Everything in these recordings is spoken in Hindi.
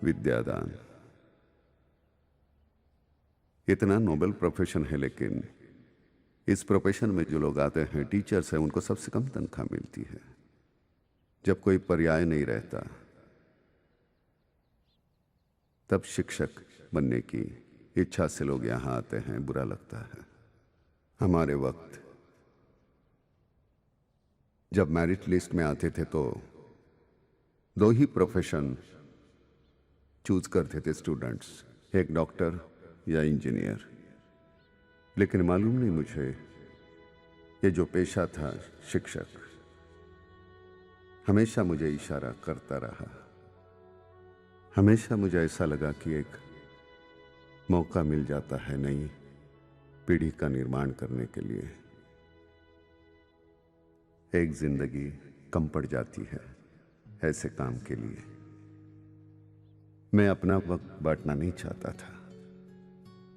विद्यादान इतना नोबल प्रोफेशन है, लेकिन इस प्रोफेशन में जो लोग आते हैं, टीचर्स हैं, उनको सबसे कम तनख्वाह मिलती है। जब कोई पर्याय नहीं रहता, तब शिक्षक बनने की इच्छा से लोग यहां आते हैं। बुरा लगता है। हमारे वक्त जब मेरिट लिस्ट में आते थे तो दो ही प्रोफेशन चूज करते थे स्टूडेंट्स, एक डॉक्टर या इंजीनियर। लेकिन मालूम नहीं मुझे, ये जो पेशा था शिक्षक, हमेशा मुझे इशारा करता रहा। हमेशा मुझे ऐसा लगा कि एक मौका मिल जाता है नई पीढ़ी का निर्माण करने के लिए। एक जिंदगी कम पड़ जाती है ऐसे काम के लिए। मैं अपना वक्त बांटना नहीं चाहता था,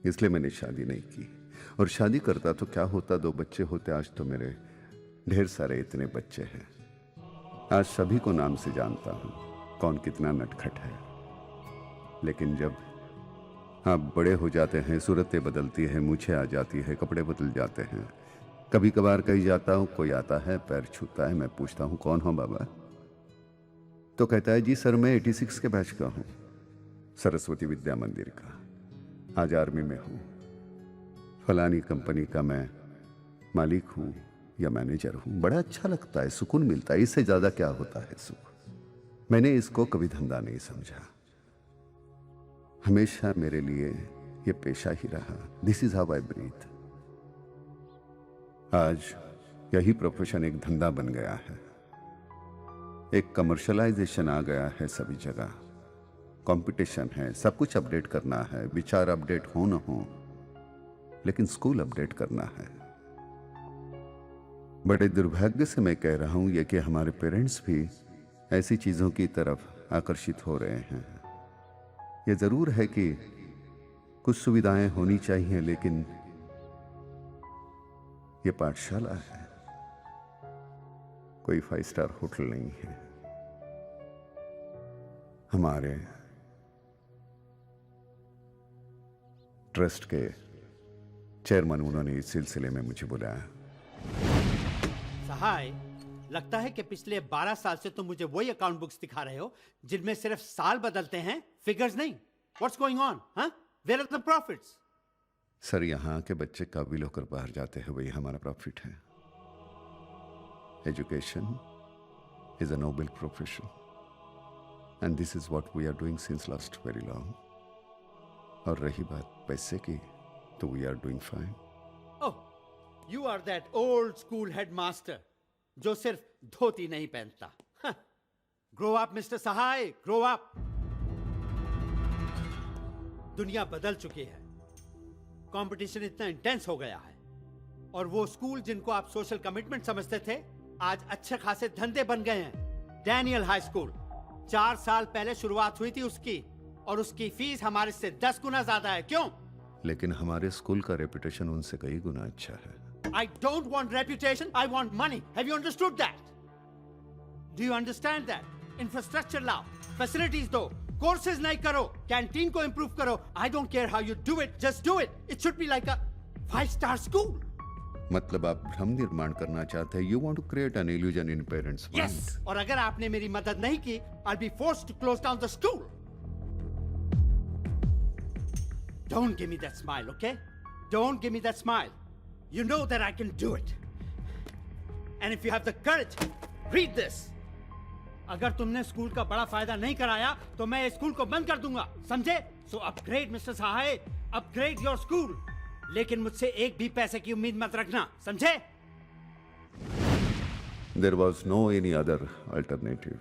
इसलिए मैंने शादी नहीं की। और शादी करता तो क्या होता, 2 बच्चे होते। आज तो मेरे ढेर सारे इतने बच्चे हैं। आज सभी को नाम से जानता हूं, कौन कितना नटखट है। लेकिन जब आप बड़े हो जाते हैं, सूरतें बदलती हैं, मूछें आ जाती है, कपड़े बदल जाते हैं। कभी कभार कहीं जाता हूं, कोई आता है, पैर छूता है, मैं पूछता हूं कौन हो बाबा, तो कहता है जी सर मैं 86 के बैच का हूं, सरस्वती विद्या मंदिर का, आज आर्मी में हूं, फलानी कंपनी का मैं मालिक हूं या मैनेजर हूं। बड़ा अच्छा लगता है, सुकून मिलता है। इससे ज्यादा क्या होता है सुख। मैंने इसको कभी धंधा नहीं समझा, हमेशा मेरे लिए यह पेशा ही रहा। This is how I breathe. आज यही प्रोफेशन एक धंधा बन गया है, एक कमर्शलाइजेशन आ गया है। सभी जगह कंपटीशन है, सब कुछ अपडेट करना है। विचार अपडेट हो न हो, लेकिन स्कूल अपडेट करना है। बड़े दुर्भाग्य से मैं कह रहा हूं यह कि हमारे पेरेंट्स भी ऐसी चीजों की तरफ आकर्षित हो रहे हैं। यह जरूर है कि कुछ सुविधाएं होनी चाहिए, लेकिन यह पाठशाला है, कोई 5 स्टार होटल नहीं है। हमारे ट्रस्ट के चेयरमैन, उन्होंने इस सिलसिले में मुझे बुलाया। सहाय, लगता है कि पिछले 12 साल से तुम मुझे वही अकाउंट बुक्स दिखा रहे हो जिनमें सिर्फ साल बदलते हैं, फिगर्स नहीं। What's going on? Huh? Where are the profits? Sir, यहां के बच्चे काबिल होकर बाहर जाते हैं, वही हमारा प्रॉफिट है। Education is a noble profession, and this is what we are doing since last very long. और रही बात पैसे की, तो we are doing fine. Oh, you are that old school headmaster जो सिर्फ धोती नहीं पहनता। Huh. Grow up, Mr. सहाय, grow up. दुनिया बदल चुकी है, कंपटीशन इतना इंटेंस हो गया है, और वो स्कूल जिनको आप सोशल कमिटमेंट समझते थे, आज अच्छे खासे धंधे बन गए हैं। डैनियल हाई स्कूल 4 साल पहले शुरुआत हुई थी उसकी, और उसकी फीस हमारे से 10 गुना ज्यादा है। क्यों? लेकिन हमारे स्कूल का रेपुटेशन उनसे कई गुना अच्छा है। I don't want reputation, I want money. Have you understood that? Do you understand that? Infrastructure लाओ, facilities दो, courses नहीं करो, कैंटीन को improve करो। I don't care how you do it, just do it. It should be like a 5-star school. मतलब आप भ्रम निर्माण करना चाहते हैं। You want to create an illusion in parents' mind. Yes. और अगर आपने मेरी मदद नहीं की, I'll be forced to close down the school. Don't give me that smile, okay? Don't give me that smile. You know that I can do it. And if you have the courage, read this. अगर तुमने स्कूल का बड़ा फायदा नहीं कराया, तो मैं इस स्कूल को बंद कर दूंगा, समझे? So upgrade, Mr. Sahay, upgrade your school. लेकिन मुझसे एक भी पैसे की उम्मीद मत रखना, समझे? There was no any other alternative.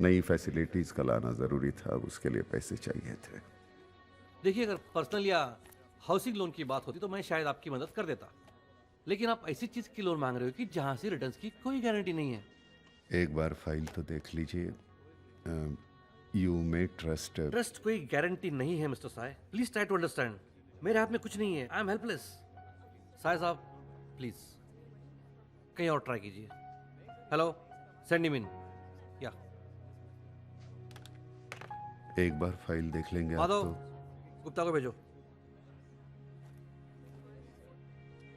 नई फैसिलिटीज का लाना जरूरी था, उसके लिए पैसे चाहिए थे। देखिए, अगर पर्सनल या हाउसिंग लोन की बात होती तो मैं शायद आपकी मदद कर देता, लेकिन आप ऐसी चीज की लोन मांग रहे हो कि जहां से रिटर्न्स की कोई गारंटी नहीं है। एक बार फाइल तो देख लीजिए। You may trust. ट्रस्ट कोई गारंटी नहीं है mister Sai, please try to understand. मेरे हाथ में कुछ नहीं है, आई एम हेल्पलेस। साय साहब प्लीज कहीं और ट्राई कीजिए। Hello, send him in. या एक बार फाइल देख लेंगे आप माधव, तो। गुप्ता को भेजो।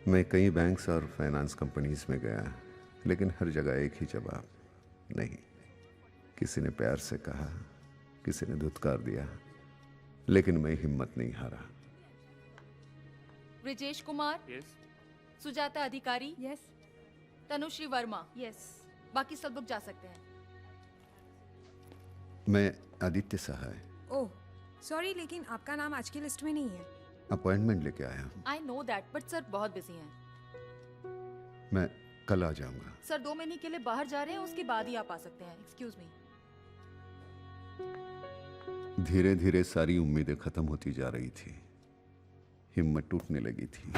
मैं कई बैंक्स और फाइनेंस कंपनीज में गया, लेकिन हर जगह एक ही जवाब, नहीं। किसी ने प्यार से कहा, किसी ने धुतकार दिया, लेकिन मैं हिम्मत नहीं हारा। ब्रिजेश कुमार, सुजाता अधिकारी, यस तनुश्री वर्मा, यस। बाकी सब लोग जा सकते हैं। मैं आदित्य सहाय, ओह सॉरी, लेकिन आपका नाम आज की लिस्ट में नहीं है। अपॉइंटमेंट लेके आया हूँ। I know that, but sir बहुत बिजी हैं। मैं कल आ जाऊंगा। सर 2 महीने के लिए बाहर जा रहे हैं, उसके बाद ही आप आ सकते हैं। Excuse me. धीरे धीरे सारी उम्मीदें खत्म होती जा रही थी, हिम्मत टूटने लगी थी।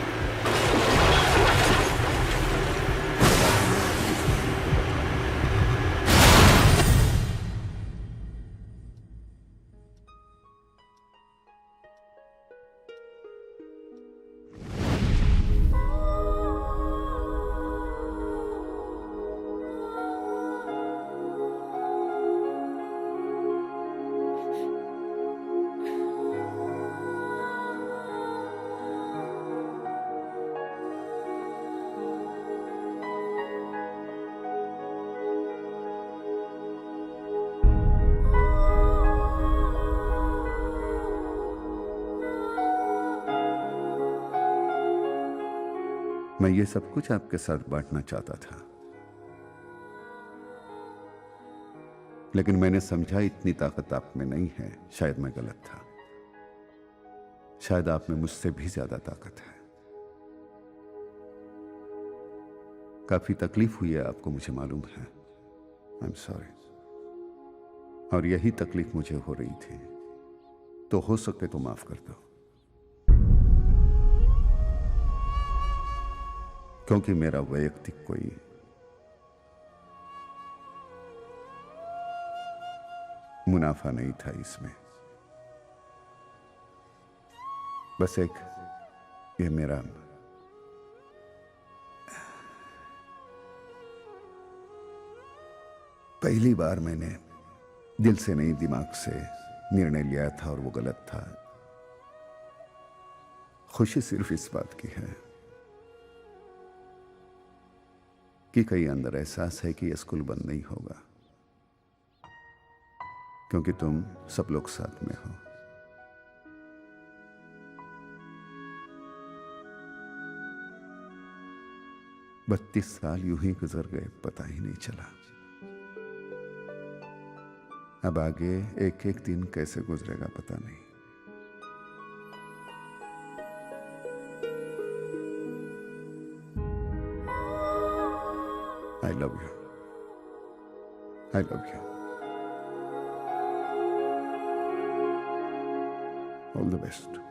मैं ये सब कुछ आपके साथ बांटना चाहता था, लेकिन मैंने समझा इतनी ताकत आप में नहीं है। शायद मैं गलत था, शायद आप में मुझसे भी ज्यादा ताकत है। काफी तकलीफ हुई है आपको, मुझे मालूम है। I am sorry. और यही तकलीफ मुझे हो रही थी, तो हो सके तो माफ कर दो, क्योंकि मेरा वैयक्तिक कोई मुनाफा नहीं था इसमें। बस एक ये मेरा पहली बार मैंने दिल से नहीं दिमाग से निर्णय लिया था और वो गलत था। खुशी सिर्फ इस बात की है कि कहीं अंदर एहसास है कि यह स्कूल बंद नहीं होगा, क्योंकि तुम सब लोग साथ में हो। 32 साल यूं ही गुजर गए, पता ही नहीं चला। अब आगे एक एक दिन कैसे गुजरेगा पता नहीं। I love you. I love you. All the best.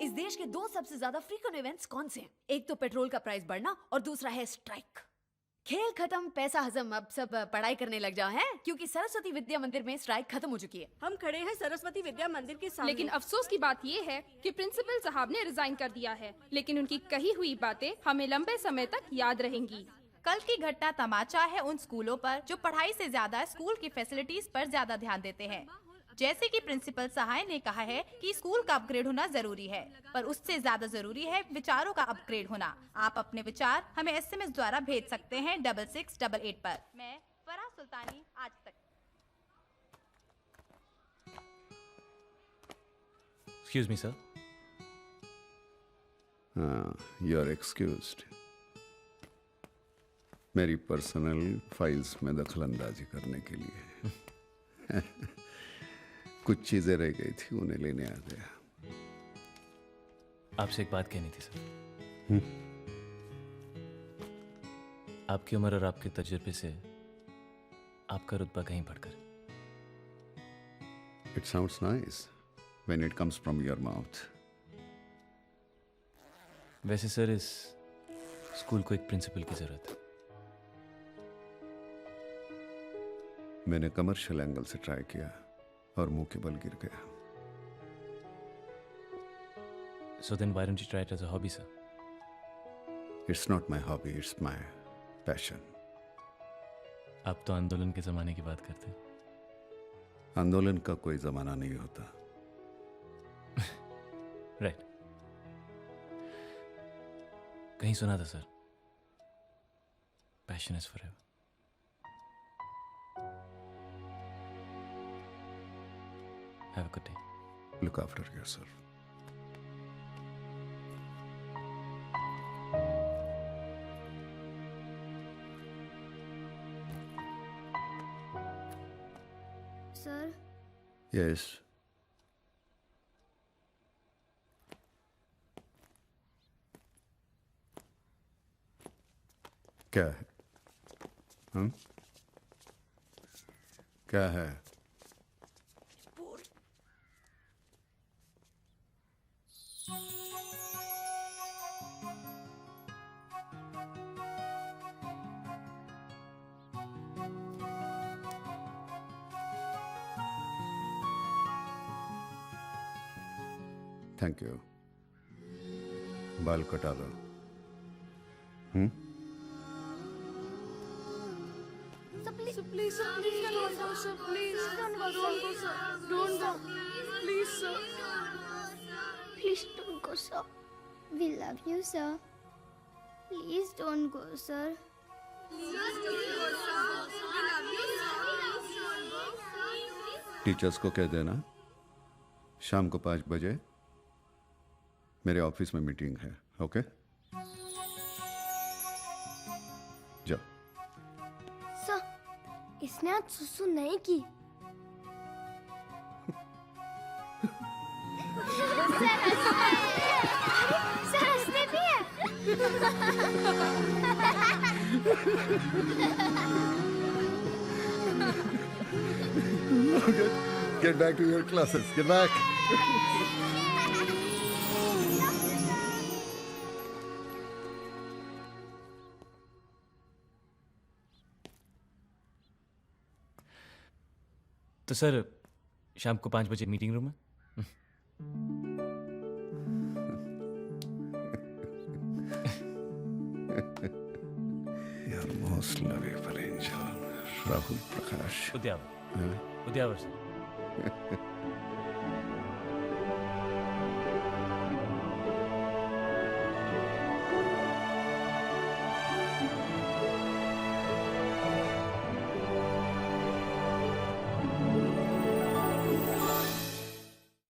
इस देश के 2 सबसे ज्यादा फ्रीक्वेंट इवेंट्स कौन से हैं? एक तो पेट्रोल का प्राइस बढ़ना और दूसरा है स्ट्राइक। खेल खत्म, पैसा हजम, अब सब पढ़ाई करने लग जाओ हैं, क्योंकि सरस्वती विद्या मंदिर में स्ट्राइक खत्म हो चुकी है। हम खड़े हैं सरस्वती विद्या मंदिर के सामने। लेकिन अफसोस की बात ये है कि प्रिंसिपल साहब ने रिजाइन कर दिया है, लेकिन उनकी कही हुई बातें हमें लंबे समय तक याद रहेंगी। कल की घटना तमाचा है उन स्कूलों पर जो पढ़ाई से ज्यादा स्कूल की फैसिलिटीज पर ज्यादा ध्यान देते हैं। जैसे कि प्रिंसिपल सहाय ने कहा है कि स्कूल का अपग्रेड होना जरूरी है, पर उससे ज्यादा जरूरी है विचारों का अपग्रेड होना। आप अपने विचार हमें SMS द्वारा भेज सकते हैं 6688 पर। मैं फराह सुल्तानी, आज तक। Excuse me, sir. You are excused. मेरी पर्सनल फाइल्स में दखल अंदाजी करने के लिए। कुछ चीजें रह गई थी, उन्हें लेने आ गया। आपसे एक बात कहनी थी सर। आपकी उम्र और आपके तजुर्बे से आपका रुतबा कहीं बढ़कर। It sounds nice when it comes from your mouth. वैसे सर इस स्कूल को एक प्रिंसिपल की जरूरत है। मैंने कमर्शियल एंगल से ट्राई किया और मुंह के बल गिर गया। So then why don't you try it as a hobby, sir? It's not my hobby, it's my passion. आप तो आंदोलन के जमाने की बात करते हैं। आंदोलन का कोई जमाना नहीं होता। राइट। कहीं सुना था sir, passion is forever. Have a good day. Look after yourself. Sir, Yes. क्या है? क्या है? Thank you. बाल कटा दो। Sir please don't go, sir. Please don't go, sir. Don't go. Please, sir. Please don't go, sir. We love you, sir. Please don't go, sir. Teachers को कह देना शाम को 5 बजे मेरे ऑफिस में मीटिंग है। ओके, जाओ। सर, इसने आज सुसु नहीं की। सर हंसते भी है। Get back to your classes. Get back. तो सर शाम को 5 बजे मीटिंग रूम में। Your most lovable angel, Rahul Prakash. Udyavar. Udyavar sir.